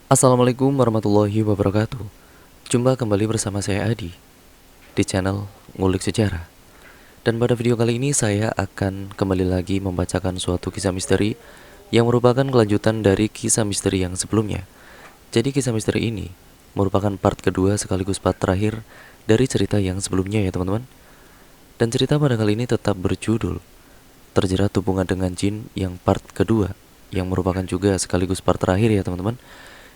Assalamualaikum warahmatullahi wabarakatuh. Jumpa kembali bersama saya Adi di channel Ngulik Sejarah. Dan pada video kali ini saya akan kembali lagi membacakan suatu kisah misteri yang merupakan kelanjutan dari kisah misteri yang sebelumnya. Jadi kisah misteri ini merupakan part kedua sekaligus part terakhir dari cerita yang sebelumnya ya teman-teman. Dan cerita pada kali ini tetap berjudul Terjerat Hubungan dengan Jin yang part kedua, yang merupakan juga sekaligus part terakhir ya teman-teman.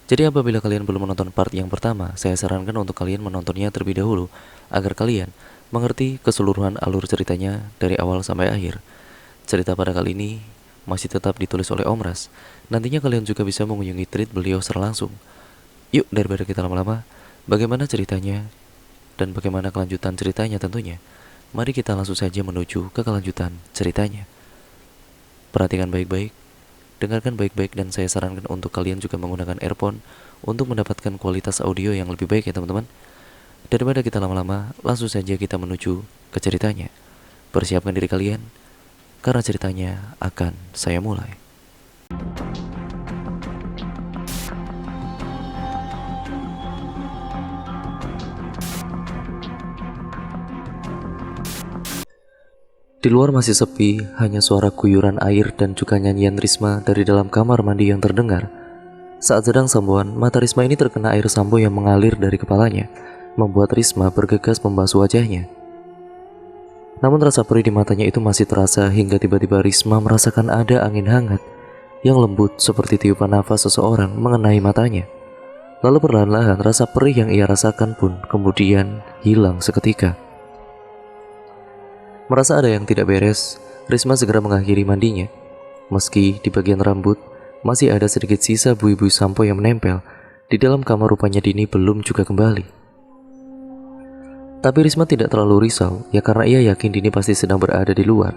Jadi apabila kalian belum menonton part yang pertama, saya sarankan untuk kalian menontonnya terlebih dahulu agar kalian mengerti keseluruhan alur ceritanya dari awal sampai akhir. Cerita pada kali ini masih tetap ditulis oleh Om Ras. Nantinya kalian juga bisa mengunjungi tweet beliau secara langsung. Yuk, daripada kita lama-lama, bagaimana ceritanya dan bagaimana kelanjutan ceritanya tentunya. Mari kita langsung saja menuju ke kelanjutan ceritanya. Perhatikan baik-baik, dengarkan baik-baik, dan saya sarankan untuk kalian juga menggunakan earphone untuk mendapatkan kualitas audio yang lebih baik ya teman-teman. Daripada kita lama-lama, langsung saja kita menuju ke ceritanya. Persiapkan diri kalian, karena ceritanya akan saya mulai. Di luar masih sepi, hanya suara guyuran air dan juga nyanyian Risma dari dalam kamar mandi yang terdengar. Saat sedang sambuan, mata Risma ini terkena air sampo yang mengalir dari kepalanya, membuat Risma bergegas membasuh wajahnya. Namun rasa perih di matanya itu masih terasa hingga tiba-tiba Risma merasakan ada angin hangat yang lembut seperti tiupan nafas seseorang mengenai matanya. Lalu perlahan-lahan rasa perih yang ia rasakan pun kemudian hilang seketika. Merasa ada yang tidak beres, Risma segera mengakhiri mandinya. Meski di bagian rambut masih ada sedikit sisa buih-buih sampo yang menempel, di dalam kamar rupanya Dini belum juga kembali. Tapi Risma tidak terlalu risau, ya karena ia yakin Dini pasti sedang berada di luar.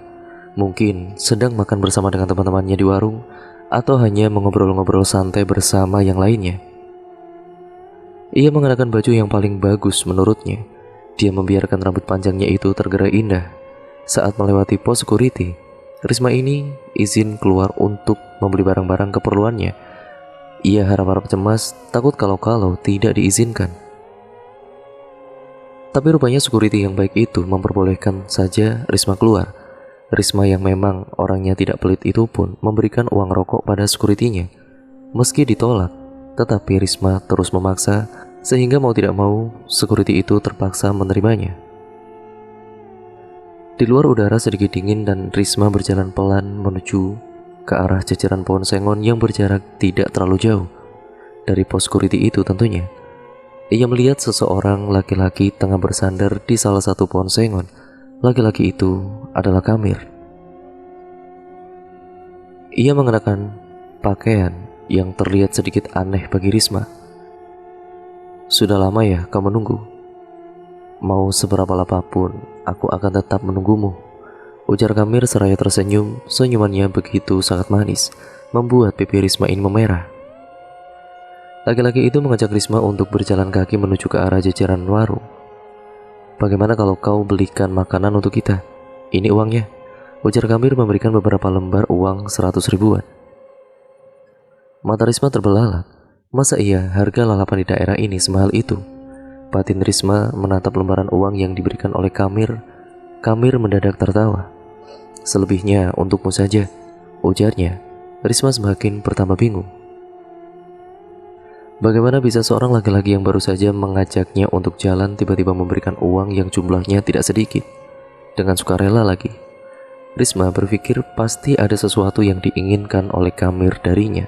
Mungkin sedang makan bersama dengan teman-temannya di warung, atau hanya mengobrol-ngobrol santai bersama yang lainnya. Ia mengenakan baju yang paling bagus menurutnya. Dia membiarkan rambut panjangnya itu tergerai indah. Saat melewati pos security, Risma ini izin keluar untuk membeli barang-barang keperluannya. Ia harap-harap cemas, takut kalau-kalau tidak diizinkan. Tapi rupanya security yang baik itu memperbolehkan saja Risma keluar. Risma yang memang orangnya tidak pelit itu pun memberikan uang rokok pada security-nya. Meski ditolak, tetapi Risma terus memaksa, sehingga mau tidak mau security itu terpaksa menerimanya. Di luar udara sedikit dingin dan Risma berjalan pelan menuju ke arah jajaran pohon sengon yang berjarak tidak terlalu jauh dari pos security itu tentunya. Ia melihat seseorang laki-laki tengah bersandar di salah satu pohon sengon. Laki-laki itu adalah Kamir. Ia mengenakan pakaian yang terlihat sedikit aneh bagi Risma. "Sudah lama ya kau menunggu? Mau seberapa lama pun, aku akan tetap menunggumu," ujar Kamir seraya tersenyum. Senyumannya begitu sangat manis, membuat pipi Risma ini memerah. Laki-laki itu mengajak Risma untuk berjalan kaki menuju ke arah jajaran warung. "Bagaimana kalau kau belikan makanan untuk kita? Ini uangnya," ujar Kamir memberikan beberapa lembar uang 100 ribuan. Mata Risma terbelalak. Masa iya harga lalapan di daerah ini semahal itu? Batin Risma menatap lembaran uang yang diberikan oleh Kamir. Kamir mendadak tertawa. "Selebihnya untukmu saja," ujarnya. Risma semakin bertambah bingung. Bagaimana bisa seorang laki-laki yang baru saja mengajaknya untuk jalan tiba-tiba memberikan uang yang jumlahnya tidak sedikit, dengan sukarela lagi? Risma berpikir pasti ada sesuatu yang diinginkan oleh Kamir darinya.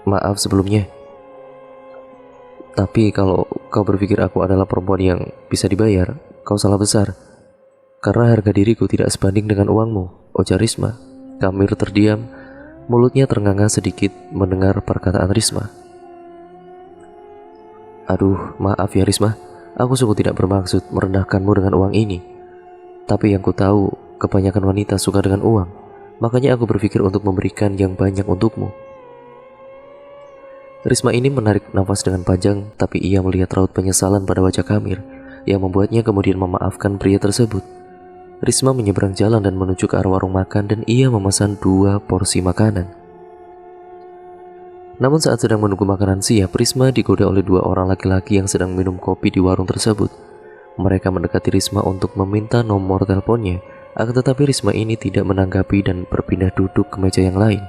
"Maaf sebelumnya, tapi kalau kau berpikir aku adalah perempuan yang bisa dibayar, kau salah besar. Karena harga diriku tidak sebanding dengan uangmu," ujar Risma. Kamir terdiam, mulutnya ternganga sedikit mendengar perkataan Risma. "Aduh, maaf ya Risma, aku sungguh tidak bermaksud merendahkanmu dengan uang ini. Tapi yang ku tahu, kebanyakan wanita suka dengan uang, makanya aku berpikir untuk memberikan yang banyak untukmu." Risma ini menarik nafas dengan panjang, tapi ia melihat raut penyesalan pada wajah Kamir yang membuatnya kemudian memaafkan pria tersebut. Risma menyeberang jalan dan menuju ke arah warung makan dan ia memesan 2 porsi makanan. Namun saat sedang menunggu makanan siap, Risma digoda oleh dua orang laki-laki yang sedang minum kopi di warung tersebut. Mereka mendekati Risma untuk meminta nomor teleponnya, akan tetapi Risma ini tidak menanggapi dan berpindah duduk ke meja yang lain.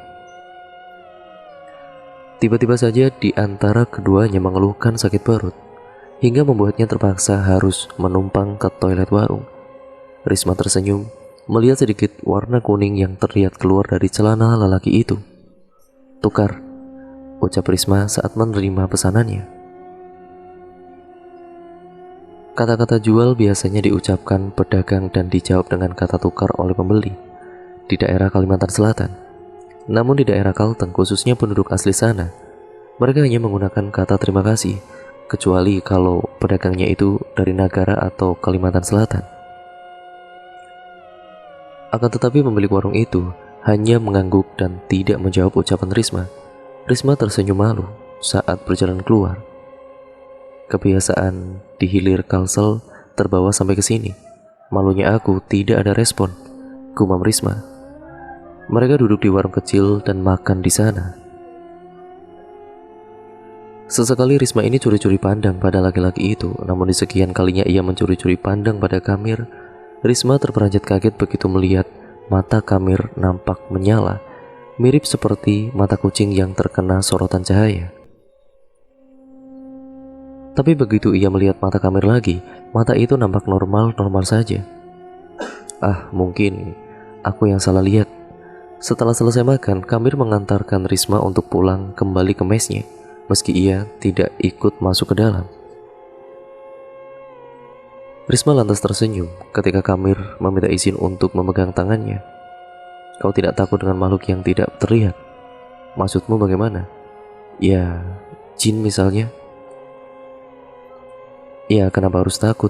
Tiba-tiba saja di antara keduanya mengeluhkan sakit perut, hingga membuatnya terpaksa harus menumpang ke toilet warung. Risma tersenyum melihat sedikit warna kuning yang terlihat keluar dari celana lelaki itu. "Tukar," ucap Risma saat menerima pesanannya. Kata-kata jual biasanya diucapkan pedagang dan dijawab dengan kata tukar oleh pembeli di daerah Kalimantan Selatan. Namun di daerah Kalteng, khususnya penduduk asli sana, mereka hanya menggunakan kata terima kasih, kecuali kalau pedagangnya itu dari Nagara atau Kalimantan Selatan. Akan tetapi pemilik warung itu hanya mengangguk dan tidak menjawab ucapan Risma. Risma tersenyum malu saat berjalan keluar. Kebiasaan di hilir Kalsel terbawa sampai ke sini. Malunya aku tidak ada respon, gumam Risma. Mereka duduk di warung kecil dan makan di sana. Sesekali Risma ini curi-curi pandang pada laki-laki itu, namun di sekian kalinya ia mencuri-curi pandang pada Kamir, Risma terperanjat kaget begitu melihat mata Kamir nampak menyala, mirip seperti mata kucing yang terkena sorotan cahaya. Tapi begitu ia melihat mata Kamir lagi, mata itu nampak normal-normal saja. Mungkin aku yang salah lihat. Setelah selesai makan, Kamir mengantarkan Risma untuk pulang kembali ke mesnya, meski ia tidak ikut masuk ke dalam. Risma lantas tersenyum ketika Kamir meminta izin untuk memegang tangannya. "Kau tidak takut dengan makhluk yang tidak terlihat? Maksudmu bagaimana?" "Ya, jin misalnya." "Ya, kenapa harus takut?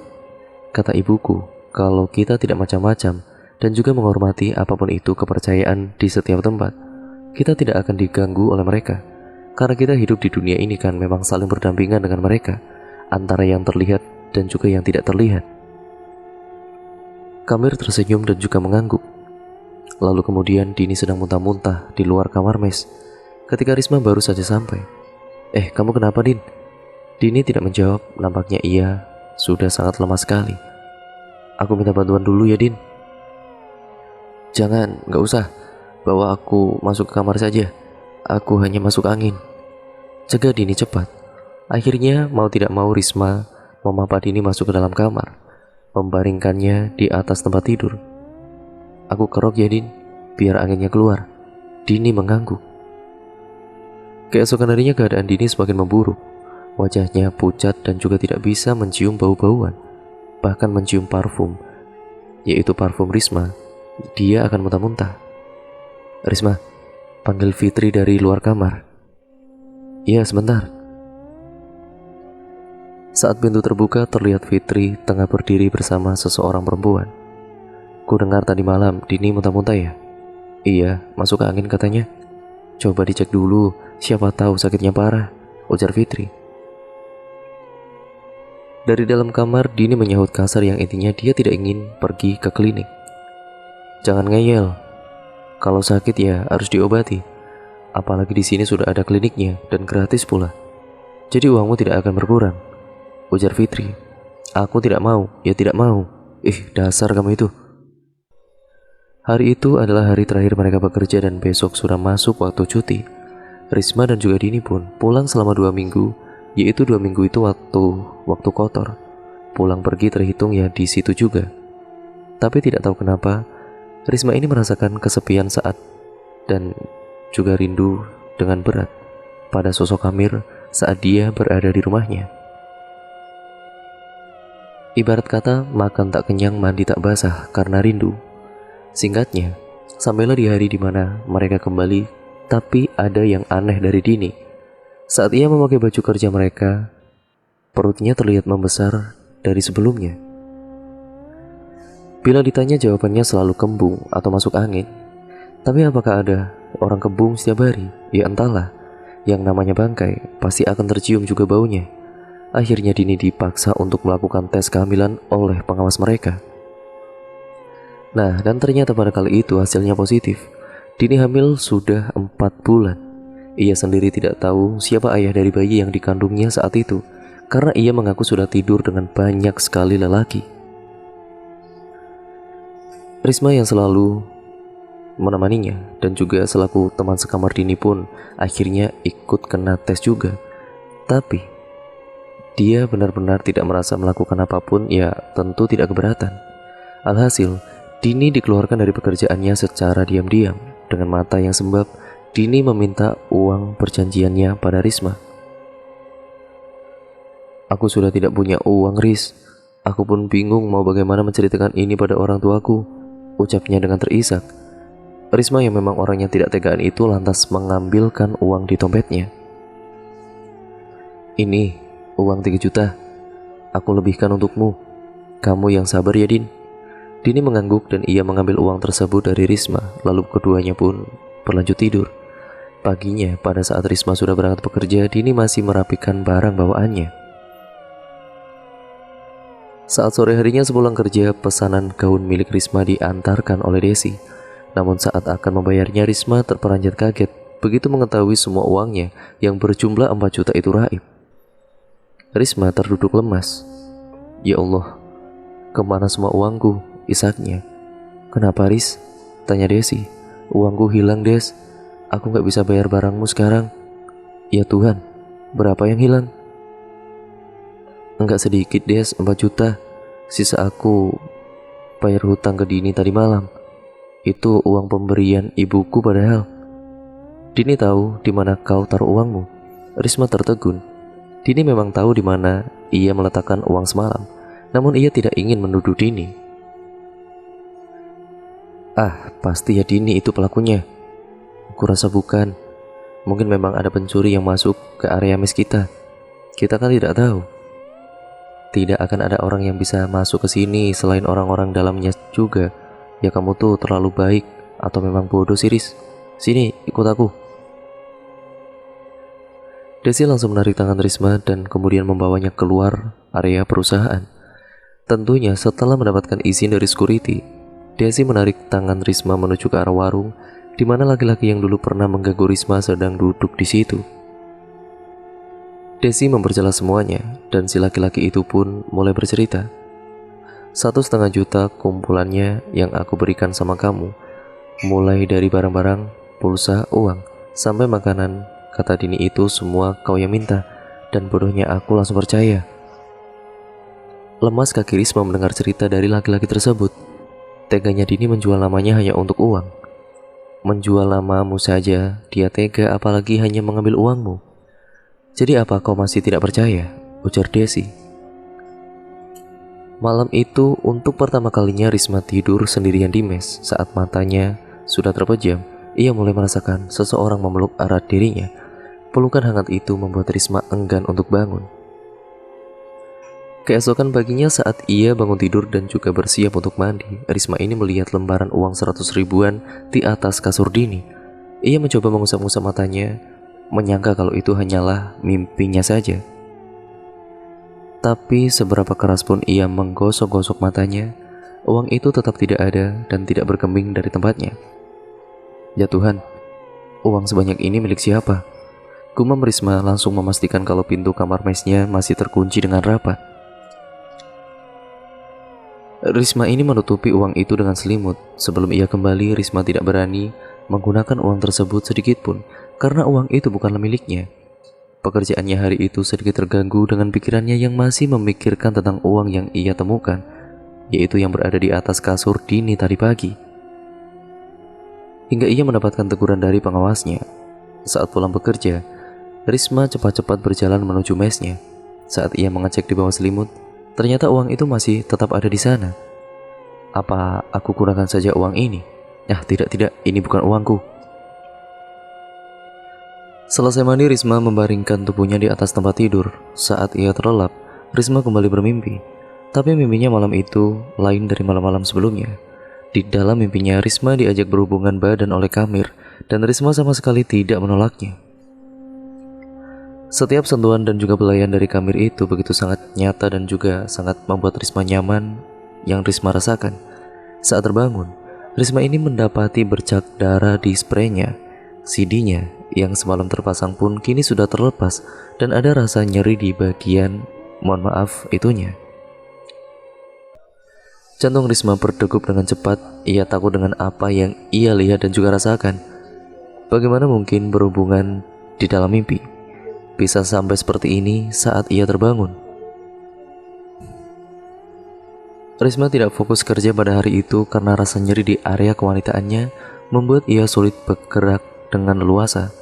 Kata ibuku, kalau kita tidak macam-macam dan juga menghormati apapun itu kepercayaan di setiap tempat, kita tidak akan diganggu oleh mereka. Karena kita hidup di dunia ini kan memang saling berdampingan dengan mereka, antara yang terlihat dan juga yang tidak terlihat." Kamir tersenyum dan juga mengangguk. Lalu kemudian Dini sedang muntah-muntah di luar kamar mes ketika Risma baru saja sampai. Kamu kenapa, Din?" Dini tidak menjawab, nampaknya ia sudah sangat lemah sekali. "Aku minta bantuan dulu ya, Din." "Jangan, gak usah. Bawa aku masuk ke kamar saja. Aku hanya masuk angin," cegah Dini cepat. Akhirnya mau tidak mau Risma memapa Dini masuk ke dalam kamar, membaringkannya di atas tempat tidur. "Aku kerok ya, Din, biar anginnya keluar." Dini mengangguk. Keesokan harinya keadaan Dini semakin memburuk. Wajahnya pucat dan juga tidak bisa mencium bau-bauan, bahkan mencium parfum, yaitu parfum Risma. Dia akan muntah-muntah. "Risma, panggil Fitri dari luar kamar." "Iya, sebentar." Saat pintu terbuka, terlihat Fitri tengah berdiri bersama seseorang perempuan. "Ku dengar tadi malam Dini muntah-muntah ya?" "Iya, masuk angin katanya." "Coba dicek dulu, siapa tahu sakitnya parah," ujar Fitri. Dari dalam kamar, Dini menyahut kasar yang intinya dia tidak ingin pergi ke klinik. "Jangan ngeyel. Kalau sakit ya harus diobati. Apalagi di sini sudah ada kliniknya dan gratis pula. Jadi uangmu tidak akan berkurang," ujar Fitri. "Aku tidak mau, ya tidak mau." Dasar kamu itu." Hari itu adalah hari terakhir mereka bekerja dan besok sudah masuk waktu cuti. Risma dan juga Dini pun pulang selama 2 minggu, yaitu 2 minggu itu waktu kotor. Pulang pergi terhitung ya di situ juga. Tapi tidak tahu kenapa, Risma ini merasakan kesepian saat dan juga rindu dengan berat pada sosok Kamir saat dia berada di rumahnya. Ibarat kata, makan tak kenyang, mandi tak basah karena rindu. Singkatnya, sampailah di hari di mana mereka kembali, tapi ada yang aneh dari Dini. Saat ia memakai baju kerja mereka, perutnya terlihat membesar dari sebelumnya. Bila ditanya, jawabannya selalu kembung atau masuk angin. Tapi apakah ada orang kembung setiap hari? Ya entahlah, yang namanya bangkai pasti akan tercium juga baunya. Akhirnya Dini dipaksa untuk melakukan tes kehamilan oleh pengawas mereka. Nah, dan ternyata pada kali itu hasilnya positif. Dini hamil sudah 4 bulan. Ia sendiri tidak tahu siapa ayah dari bayi yang dikandungnya saat itu, karena ia mengaku sudah tidur dengan banyak sekali lelaki. Risma yang selalu menemaninya dan juga selaku teman sekamar Dini pun akhirnya ikut kena tes juga. Tapi dia benar-benar tidak merasa melakukan apapun, ya tentu tidak keberatan. Alhasil, Dini dikeluarkan dari pekerjaannya secara diam-diam. Dengan mata yang sembab, Dini meminta uang perjanjiannya pada Risma. "Aku sudah tidak punya uang, Ris. Aku pun bingung mau bagaimana menceritakan ini pada orang tuaku," ucapnya dengan terisak. Risma yang memang orangnya tidak tegaan itu lantas mengambilkan uang di dompetnya. "Ini uang 3 juta. Aku lebihkan untukmu. Kamu yang sabar ya, Din." Dini mengangguk dan ia mengambil uang tersebut dari Risma. Lalu keduanya pun berlanjut tidur. Paginya, pada saat Risma sudah berangkat bekerja, Dini masih merapikan barang bawaannya. Saat sore harinya sepulang kerja, pesanan gaun milik Risma diantarkan oleh Desi. Namun saat akan membayarnya, Risma terperanjat kaget begitu mengetahui semua uangnya yang berjumlah 4 juta itu raib. Risma terduduk lemas. "Ya Allah, kemana semua uangku?" isaknya. "Kenapa, Ris?" tanya Desi. "Uangku hilang, Des. Aku gak bisa bayar barangmu sekarang." "Ya Tuhan, berapa yang hilang?" "Enggak sedikit, Des, 4 juta. Sisa aku bayar hutang ke Dini tadi malam. Itu uang pemberian ibuku padahal." "Dini tahu di mana kau taruh uangmu?" Risma tertegun. Dini memang tahu di mana ia meletakkan uang semalam, namun ia tidak ingin menuduh Dini. "Ah, pasti ya Dini itu pelakunya. Kurasa bukan. Mungkin memang ada pencuri yang masuk ke area mes kita. Kita kan tidak tahu. Tidak akan ada orang yang bisa masuk ke sini selain orang-orang dalamnya juga. Ya kamu tuh terlalu baik atau memang bodoh sih, Riz. Sini, ikut aku." Desi langsung menarik tangan Risma dan kemudian membawanya keluar area perusahaan. Tentunya setelah mendapatkan izin dari security, Desi menarik tangan Risma menuju ke arah warung di mana laki-laki yang dulu pernah mengganggu Risma sedang duduk di situ. Desi memperjelas semuanya dan si laki-laki itu pun mulai bercerita. 1,5 juta kumpulannya yang aku berikan sama kamu, mulai dari barang-barang, pulsa, uang, sampai makanan. Kata Dini itu semua kau yang minta, dan bodohnya aku langsung percaya. Lemas kaki Risma mendengar cerita dari laki-laki tersebut. Teganya Dini menjual namanya hanya untuk uang. Menjual namamu saja dia tega, apalagi hanya mengambil uangmu. Jadi apa kau masih tidak percaya? Ujar Desi. Malam itu untuk pertama kalinya Risma tidur sendirian di mes. Saat matanya sudah terpejam, ia mulai merasakan seseorang memeluk erat dirinya. Pelukan hangat itu membuat Risma enggan untuk bangun. Keesokan paginya saat ia bangun tidur dan juga bersiap untuk mandi, Risma ini melihat lembaran uang 100 ribuan di atas kasur Dini. Ia mencoba mengusap-ngusap matanya, menyangka kalau itu hanyalah mimpinya saja. Tapi seberapa keras pun ia menggosok-gosok matanya, uang itu tetap tidak ada dan tidak berkembing dari tempatnya. Ya Tuhan, uang sebanyak ini milik siapa? Gumam Risma langsung memastikan kalau pintu kamar mesnya masih terkunci dengan rapat. Risma ini menutupi uang itu dengan selimut. Sebelum ia kembali, Risma tidak berani menggunakan uang tersebut sedikit pun, karena uang itu bukanlah miliknya. Pekerjaannya hari itu sedikit terganggu dengan pikirannya yang masih memikirkan tentang uang yang ia temukan, yaitu yang berada di atas kasur Dini tadi pagi. Hingga ia mendapatkan teguran dari pengawasnya. Saat pulang bekerja, Risma cepat-cepat berjalan menuju mesnya. Saat ia mengecek di bawah selimut, ternyata uang itu masih tetap ada di sana. Apa aku gunakan saja uang ini? Tidak, ini bukan uangku. Selesai mandi, Risma membaringkan tubuhnya di atas tempat tidur. Saat ia terlelap, Risma kembali bermimpi. Tapi mimpinya malam itu lain dari malam-malam sebelumnya. Di dalam mimpinya, Risma diajak berhubungan badan oleh Kamir, dan Risma sama sekali tidak menolaknya. Setiap sentuhan dan juga belayan dari Kamir itu begitu sangat nyata dan juga sangat membuat Risma nyaman yang Risma rasakan. Saat terbangun, Risma ini mendapati bercak darah di spraynya. CD-nya yang semalam terpasang pun kini sudah terlepas dan ada rasa nyeri di bagian, mohon maaf, itunya. Jantung Risma berdegup dengan cepat. Ia takut dengan apa yang ia lihat dan juga rasakan. Bagaimana mungkin berhubungan di dalam mimpi bisa sampai seperti ini saat ia terbangun? Risma tidak fokus kerja pada hari itu karena rasa nyeri di area kewanitaannya membuat ia sulit bergerak dengan leluasa.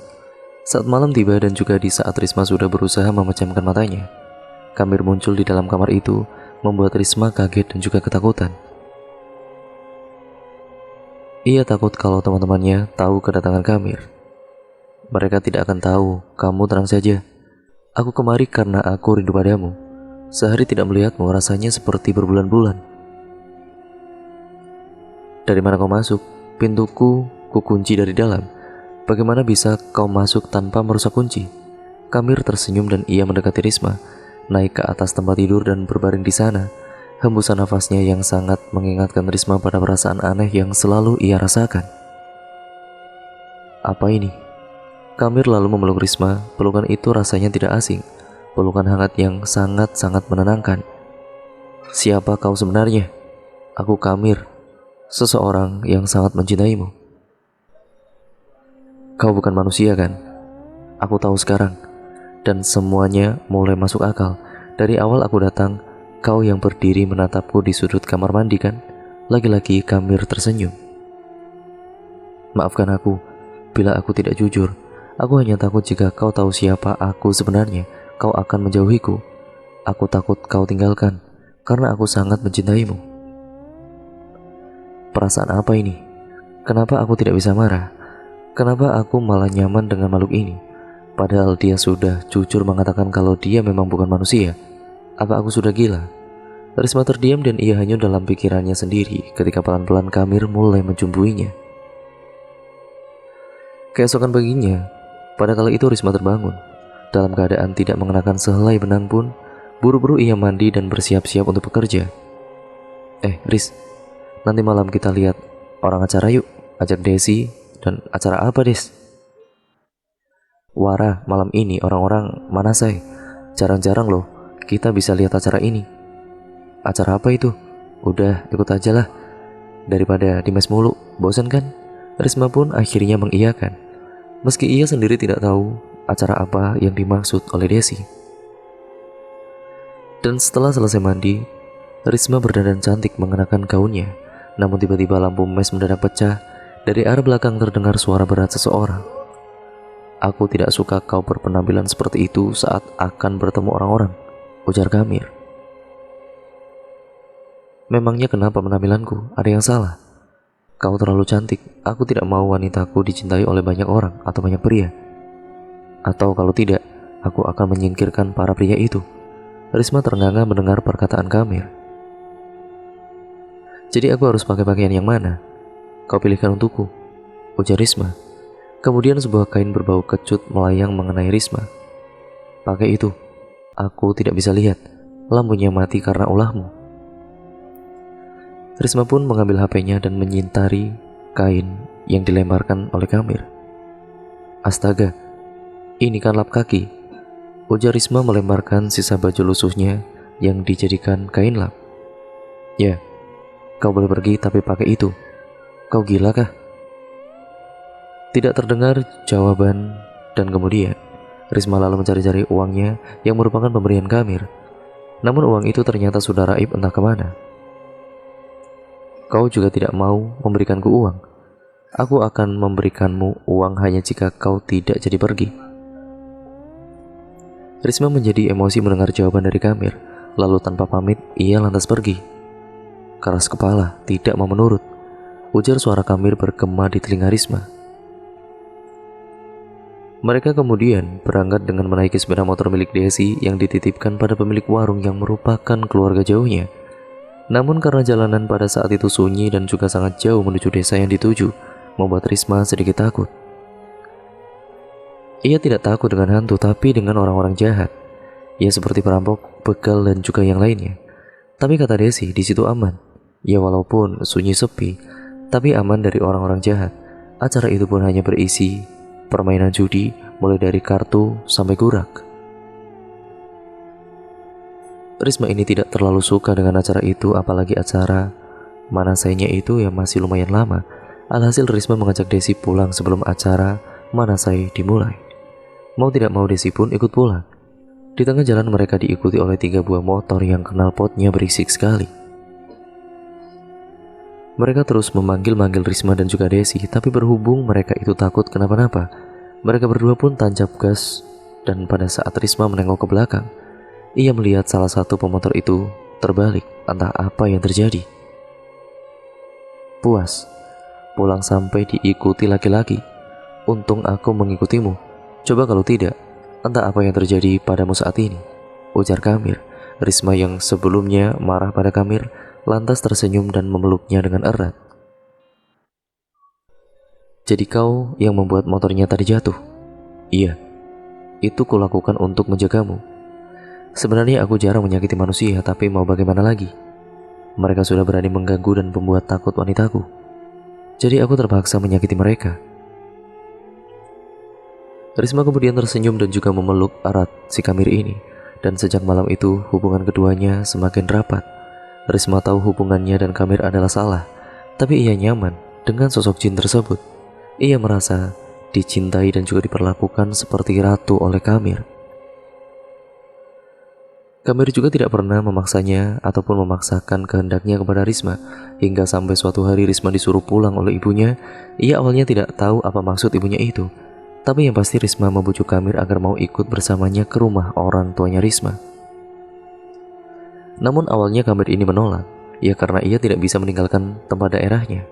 Saat malam tiba dan juga di saat Risma sudah berusaha memejamkan matanya, Kamir muncul di dalam kamar itu, membuat Risma kaget dan juga ketakutan. Ia takut kalau teman-temannya tahu kedatangan Kamir. Mereka tidak akan tahu, kamu tenang saja. Aku kemari karena aku rindu padamu. Sehari tidak melihatmu rasanya seperti berbulan-bulan. Dari mana kau masuk? Pintuku kukunci dari dalam. Bagaimana bisa kau masuk tanpa merusak kunci? Kamir tersenyum dan ia mendekati Risma, naik ke atas tempat tidur dan berbaring di sana. Hembusan nafasnya yang sangat mengingatkan Risma pada perasaan aneh yang selalu ia rasakan. Apa ini? Kamir lalu memeluk Risma. Pelukan itu rasanya tidak asing. Pelukan hangat yang sangat-sangat menenangkan. Siapa kau sebenarnya? Aku Kamir, seseorang yang sangat mencintaimu. Kau bukan manusia kan? Aku tahu sekarang. Dan semuanya mulai masuk akal. Dari awal aku datang, kau yang berdiri menatapku di sudut kamar mandi kan? Lagi-lagi Kamir tersenyum. Maafkan aku bila aku tidak jujur. Aku hanya takut jika kau tahu siapa aku sebenarnya, kau akan menjauhiku. Aku takut kau tinggalkan, karena aku sangat mencintaimu. Perasaan apa ini? Kenapa aku tidak bisa marah? Kenapa aku malah nyaman dengan makhluk ini? Padahal dia sudah jujur mengatakan kalau dia memang bukan manusia. Apa aku sudah gila? Risma terdiam dan ia hanyut dalam pikirannya sendiri ketika pelan-pelan Kamir mulai mencumbuinya. Keesokan paginya, pada kala itu Risma terbangun. Dalam keadaan tidak mengenakan sehelai benang pun, buru-buru ia mandi dan bersiap-siap untuk bekerja. Riz, nanti malam kita lihat orang acara yuk, ajak Desi. Dan acara apa, Des? Wara, malam ini orang-orang Manasai. Jarang-jarang loh kita bisa lihat acara ini. Acara apa itu? Udah, ikut aja lah. Daripada di mes mulu, bosan kan? Risma pun akhirnya mengiyakan. Meski ia sendiri tidak tahu acara apa yang dimaksud oleh Desi. Dan setelah selesai mandi, Risma berdandan cantik mengenakan gaunnya. Namun tiba-tiba lampu mes mendadak pecah. Dari arah belakang terdengar suara berat seseorang. Aku tidak suka kau berpenampilan seperti itu saat akan bertemu orang-orang, ujar Kamir. Memangnya kenapa penampilanku? Ada yang salah? Kau terlalu cantik. Aku tidak mau wanitaku dicintai oleh banyak orang atau banyak pria. Atau kalau tidak, aku akan menyingkirkan para pria itu. Risma terengah-engah mendengar perkataan Kamir. Jadi aku harus pakai pakaian yang mana? Kau pilihkan untukku, ujar Risma. Kemudian sebuah kain berbau kecut melayang mengenai Risma. Pakai itu. Aku tidak bisa lihat. Lampunya mati karena ulahmu. Risma pun mengambil HP-nya dan menyintari kain yang dilemparkan oleh Kamir. Astaga, ini kan lap kaki, ujar Risma melemparkan sisa baju lusuhnya yang dijadikan kain lap. Ya, kau boleh pergi tapi pakai itu. Kau gila kah? Tidak terdengar jawaban dan kemudian Risma lalu mencari-cari uangnya yang merupakan pemberian Kamir. Namun uang itu ternyata sudah raib entah kemana. Kau juga tidak mau memberikanku uang. Aku akan memberikanmu uang hanya jika kau tidak jadi pergi. Risma menjadi emosi mendengar jawaban dari Kamir. Lalu tanpa pamit ia lantas pergi. Keras kepala, tidak mau menurut, ujar suara Kamir bergema di telinga Risma. Mereka kemudian berangkat dengan menaiki sepeda motor milik Desi yang dititipkan pada pemilik warung yang merupakan keluarga jauhnya. Namun karena jalanan pada saat itu sunyi dan juga sangat jauh menuju desa yang dituju, membuat Risma sedikit takut. Ia tidak takut dengan hantu tapi dengan orang-orang jahat. Ia seperti perampok, begal dan juga yang lainnya. Tapi kata Desi, di situ aman. Ya walaupun sunyi sepi, tapi aman dari orang-orang jahat. Acara itu pun hanya berisi permainan judi mulai dari kartu sampai gurak. Risma ini tidak terlalu suka dengan acara itu, apalagi acara manasainya itu yang masih lumayan lama. Alhasil Risma mengajak Desi pulang sebelum acara manasai dimulai. Mau tidak mau Desi pun ikut pulang. Di tengah jalan mereka diikuti oleh 3 buah motor yang knalpotnya berisik sekali. Mereka terus memanggil-manggil Risma dan juga Desi, tapi berhubung mereka itu takut kenapa-napa, mereka berdua pun tancap gas. Dan pada saat Risma menengok ke belakang, ia melihat salah satu pemotor itu terbalik. Entah apa yang terjadi. Puas, pulang sampai diikuti laki-laki. Untung aku mengikutimu. Coba kalau tidak, entah apa yang terjadi padamu saat ini, ujar Kamir. Risma yang sebelumnya marah pada Kamir lantas tersenyum dan memeluknya dengan erat. Jadi kau yang membuat motornya tadi jatuh? Iya, itu kulakukan untuk menjagamu. Sebenarnya aku jarang menyakiti manusia, tapi mau bagaimana lagi? Mereka sudah berani mengganggu dan membuat takut wanitaku. Jadi aku terpaksa menyakiti mereka. Risma kemudian tersenyum dan juga memeluk erat si Kamir ini. Dan sejak malam itu hubungan keduanya semakin rapat. Risma tahu hubungannya dan Kamir adalah salah, tapi ia nyaman dengan sosok jin tersebut. Ia merasa dicintai dan juga diperlakukan seperti ratu oleh Kamir. Kamir juga tidak pernah memaksanya ataupun memaksakan kehendaknya kepada Risma. Hingga sampai suatu hari Risma disuruh pulang oleh ibunya. Ia awalnya tidak tahu apa maksud ibunya itu, tapi yang pasti Risma membujuk Kamir agar mau ikut bersamanya ke rumah orang tuanya Risma. Namun awalnya Kamir ini menolak, ya karena ia tidak bisa meninggalkan tempat daerahnya.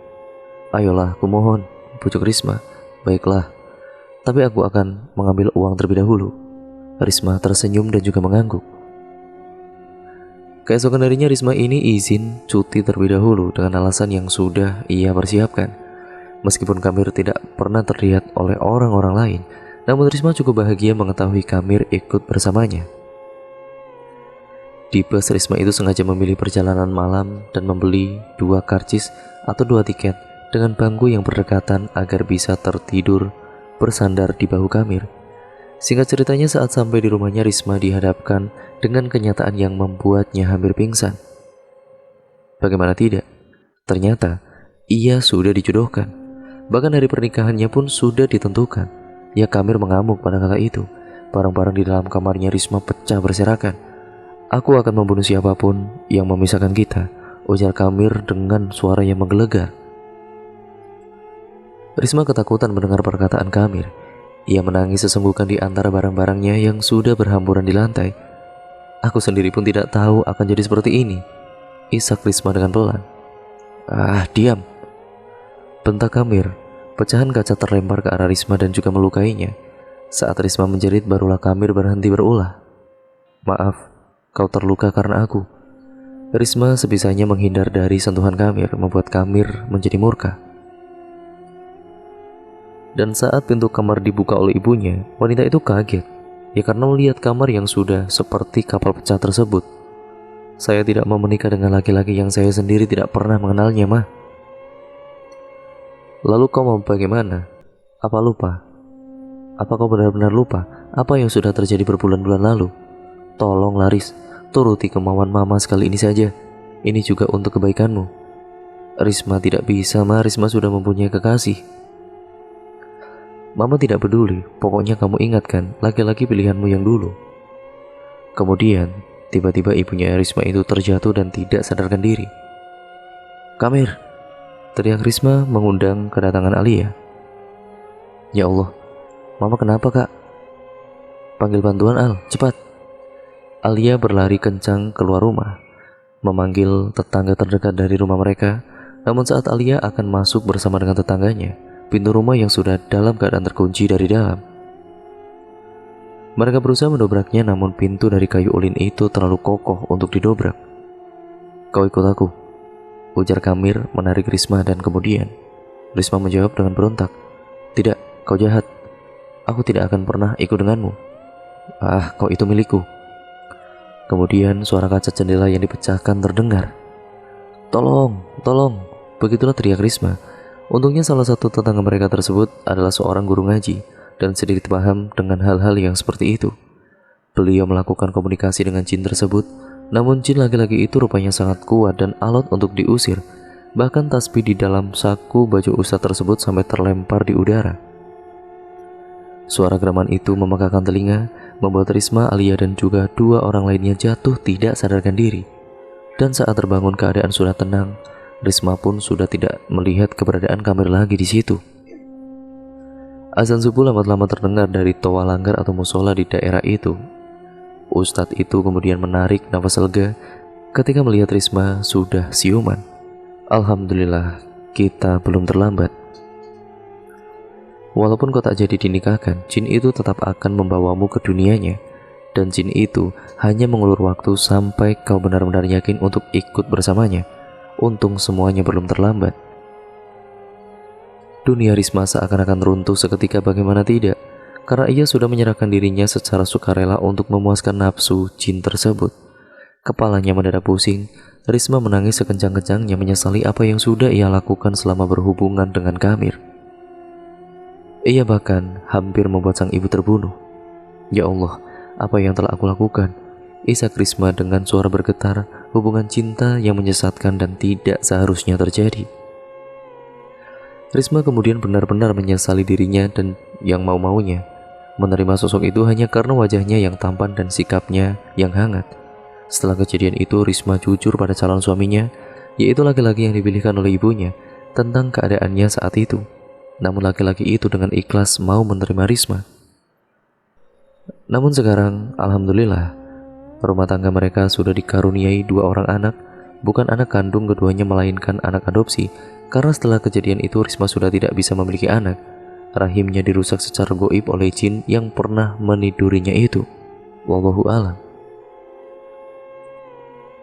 Ayolah, kumohon, bujuk Risma. Baiklah, tapi aku akan mengambil uang terlebih dahulu. Risma tersenyum dan juga mengangguk. Keesokan harinya Risma ini izin cuti terlebih dahulu dengan alasan yang sudah ia persiapkan. Meskipun Kamir tidak pernah terlihat oleh orang-orang lain, namun Risma cukup bahagia mengetahui Kamir ikut bersamanya. Di bus, Risma itu sengaja memilih perjalanan malam dan membeli 2 karcis atau 2 tiket dengan bangku yang berdekatan agar bisa tertidur bersandar di bahu Kamir. Singkat ceritanya, saat sampai di rumahnya, Risma dihadapkan dengan kenyataan yang membuatnya hampir pingsan. Bagaimana tidak? Ternyata ia sudah dijodohkan. Bahkan hari pernikahannya pun sudah ditentukan. Ya, Kamir mengamuk pada kala itu. Barang-barang di dalam kamarnya Risma pecah berserakan. Aku akan membunuh siapapun yang memisahkan kita, ujar Kamir dengan suara yang menggelegar. Risma ketakutan mendengar perkataan Kamir. Ia menangis sesenggukan di antara barang-barangnya yang sudah berhamburan di lantai. Aku sendiri pun tidak tahu akan jadi seperti ini, isak Risma dengan pelan. Ah, diam, bentak Kamir. Pecahan kaca terlempar ke arah Risma dan juga melukainya. Saat Risma menjerit, barulah Kamir berhenti berulah. Maaf, kau terluka karena aku. Risma sebisanya menghindar dari sentuhan Kamir, membuat Kamir menjadi murka. Dan saat pintu kamar dibuka oleh ibunya, wanita itu kaget, ya karena melihat kamar yang sudah seperti kapal pecah tersebut. Saya tidak mau menikah dengan laki-laki yang saya sendiri tidak pernah mengenalnya, Ma. Lalu kau mau bagaimana? Apa lupa? Apa kau benar-benar lupa apa yang sudah terjadi berbulan-bulan lalu? Tolong Laris, turuti kemauan Mama sekali ini saja. Ini juga untuk kebaikanmu. Risma tidak bisa, Ma. Risma sudah mempunyai kekasih. Mama tidak peduli, pokoknya kamu ingatkan laki-laki pilihanmu yang dulu. Kemudian, tiba-tiba ibunya Risma itu terjatuh dan tidak sadarkan diri. Kamir, teriak Risma mengundang kedatangan Alia. Ya Allah, Mama kenapa kak? Panggil bantuan Al, cepat. Alia berlari kencang keluar rumah, memanggil tetangga terdekat dari rumah mereka. Namun saat Alia akan masuk bersama dengan tetangganya, pintu rumah yang sudah dalam keadaan terkunci dari dalam. Mereka berusaha mendobraknya, namun pintu dari kayu ulin itu terlalu kokoh untuk didobrak. Kau ikut aku, ujar Kamir menarik Risma dan kemudian Risma menjawab dengan berontak. Tidak, kau jahat. Aku tidak akan pernah ikut denganmu. Ah, kau itu milikku. Kemudian suara kaca jendela yang dipecahkan terdengar. Tolong, tolong, begitulah teriak Risma. Untungnya salah satu tetangga mereka tersebut adalah seorang guru ngaji. dan sedikit paham dengan hal-hal yang seperti itu. Beliau melakukan komunikasi dengan jin tersebut, namun jin laki-laki itu rupanya sangat kuat dan alot untuk diusir. Bahkan tasbih di dalam saku baju ustadz tersebut sampai terlempar di udara. Suara geraman itu memekakan telinga, membuat Risma, Alia dan juga 2 orang lainnya jatuh tidak sadarkan diri. Dan saat terbangun keadaan sudah tenang, Risma pun sudah tidak melihat keberadaan Kamir lagi di situ. Azan subuh lama-lama terdengar dari toa langgar atau musola di daerah itu. Ustadz itu kemudian menarik nafas lega ketika melihat Risma sudah siuman. Alhamdulillah, kita belum terlambat. Walaupun kau tak jadi dinikahkan, jin itu tetap akan membawamu ke dunianya. Dan jin itu hanya mengulur waktu sampai kau benar-benar yakin untuk ikut bersamanya. Untung semuanya belum terlambat. Dunia Risma seakan-akan runtuh seketika, bagaimana tidak, karena ia sudah menyerahkan dirinya secara sukarela untuk memuaskan nafsu jin tersebut. Kepalanya mendadak pusing. Risma menangis sekencang-kencangnya menyesali apa yang sudah ia lakukan selama berhubungan dengan Kamir. Ia bahkan hampir membuat sang ibu terbunuh. Ya Allah, apa yang telah aku lakukan? Isak Risma dengan suara bergetar, hubungan cinta yang menyesatkan dan tidak seharusnya terjadi. Risma kemudian benar-benar menyesali dirinya dan yang mau-maunya menerima sosok itu hanya karena wajahnya yang tampan dan sikapnya yang hangat. Setelah kejadian itu, Risma jujur pada calon suaminya, yaitu laki-laki yang dipilihkan oleh ibunya, tentang keadaannya saat itu. Namun laki-laki itu dengan ikhlas mau menerima Risma. Namun sekarang, alhamdulillah, rumah tangga mereka sudah dikaruniai 2 orang anak, bukan anak kandung keduanya melainkan anak adopsi, karena setelah kejadian itu Risma sudah tidak bisa memiliki anak. Rahimnya dirusak secara goib oleh jin yang pernah menidurinya itu. Wallahu a'lam.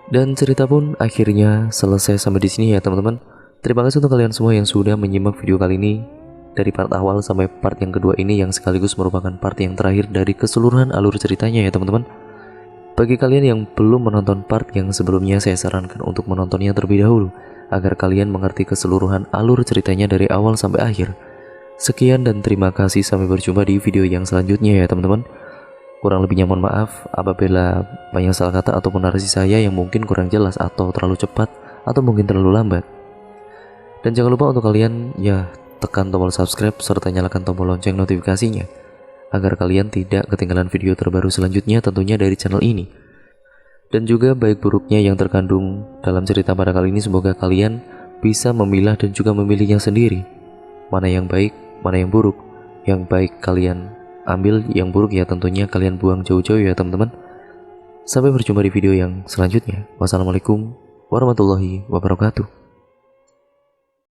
Dan cerita pun akhirnya selesai sampai di sini ya teman-teman. Terima kasih untuk kalian semua yang sudah menyimak video kali ini dari part awal sampai part yang kedua ini, yang sekaligus merupakan part yang terakhir dari keseluruhan alur ceritanya ya teman-teman. Bagi kalian yang belum menonton part yang sebelumnya, saya sarankan untuk menontonnya terlebih dahulu agar kalian mengerti keseluruhan alur ceritanya dari awal sampai akhir. Sekian dan terima kasih, sampai berjumpa di video yang selanjutnya ya teman-teman. Kurang lebihnya mohon maaf apabila banyak salah kata ataupun narasi saya yang mungkin kurang jelas atau terlalu cepat atau mungkin terlalu lambat. Dan jangan lupa untuk kalian ya tekan tombol subscribe serta nyalakan tombol lonceng notifikasinya agar kalian tidak ketinggalan video terbaru selanjutnya tentunya dari channel ini. Dan juga baik buruknya yang terkandung dalam cerita pada kali ini, semoga kalian bisa memilah dan juga memilihnya sendiri. Mana yang baik, mana yang buruk. Yang baik kalian ambil, yang buruk ya tentunya kalian buang jauh-jauh ya teman-teman. Sampai berjumpa di video yang selanjutnya. Wassalamualaikum warahmatullahi wabarakatuh.